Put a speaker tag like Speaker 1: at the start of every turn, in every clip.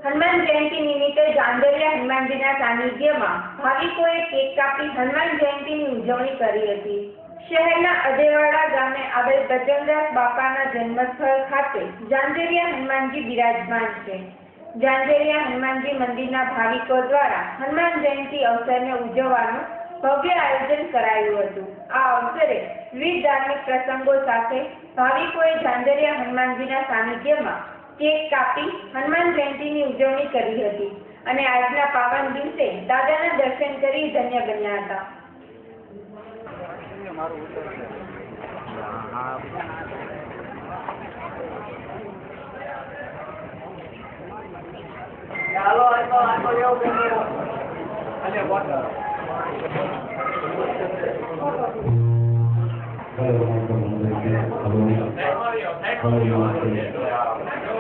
Speaker 1: હનુમાન જયંતિ નિમિત્તે જાંજરિયા હનુમાનજીના સાનિધ્યમાં ભાવિકોએ કેક કાપી હનુમાન જયંતિની ઉજવણી કરી હતી। શહેરના અદેવાડા ગામે આવેલ બચનદાસ બાપાના જન્મસ્થળ ખાતે જાંજરિયા હનુમાનજી બિરાજમાન છે। જાંજરિયા હનુમાનજી મંદિરના ભાવિકો દ્વારા હનુમાન જયંતિ અવસરને ઉજવવાનું ભવ્ય આયોજન કરાયું હતું। આ અવસરે વિવિધ ધાર્મિક પ્રસંગો સાથે ભાવિકોએ જાંજરિયા હનુમાનજીના સાનિધ્યમાં કેક કાપી હનુમાન જયંતિની ઉજવણી કરી હતી અને આજના પાવન દિવસે દાદાના દર્શન કરી ધન્ય બન્યા હતા।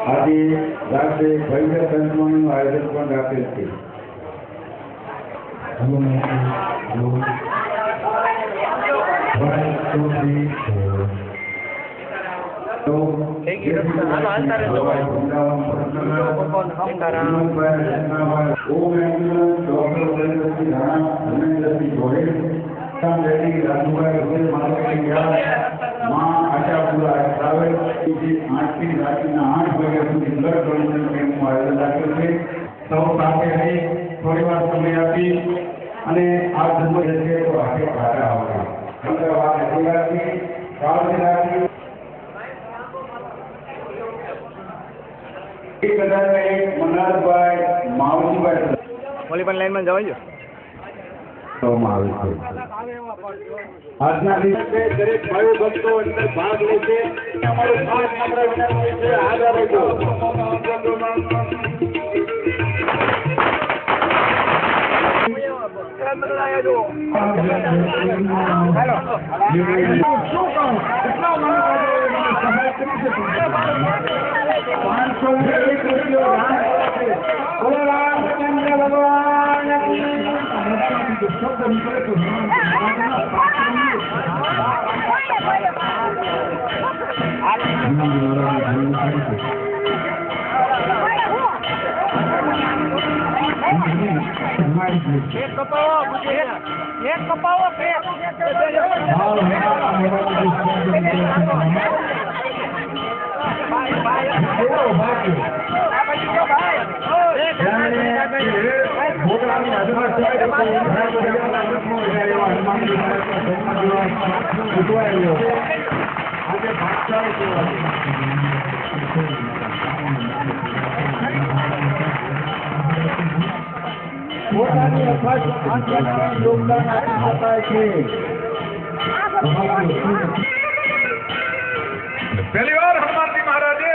Speaker 2: આજે રાત્રે ભવ્ય સંતવાણીનું આયોજન પણ રાખેલ છે। સૌ સાથે રહી થોડી વાર સમય આપી અને આ જન્મ જશે તો આગે પાછા આવશે। મનહરભાઈ માવજીભાઈ
Speaker 3: ઓલી પણ લાઈનમાં જવાજો
Speaker 2: આજના દિવસે દરેક ભાઈઓ ભક્તો અંદર ભાગ લે છે। અમારું ખાસ નમ્ર વિનંતી છે આગળ રહેજો।
Speaker 3: એક કપાવો
Speaker 2: પોતાની યોગદાન આપતા છે।
Speaker 4: પહેલી વાર હનુમાનજી મહારાજે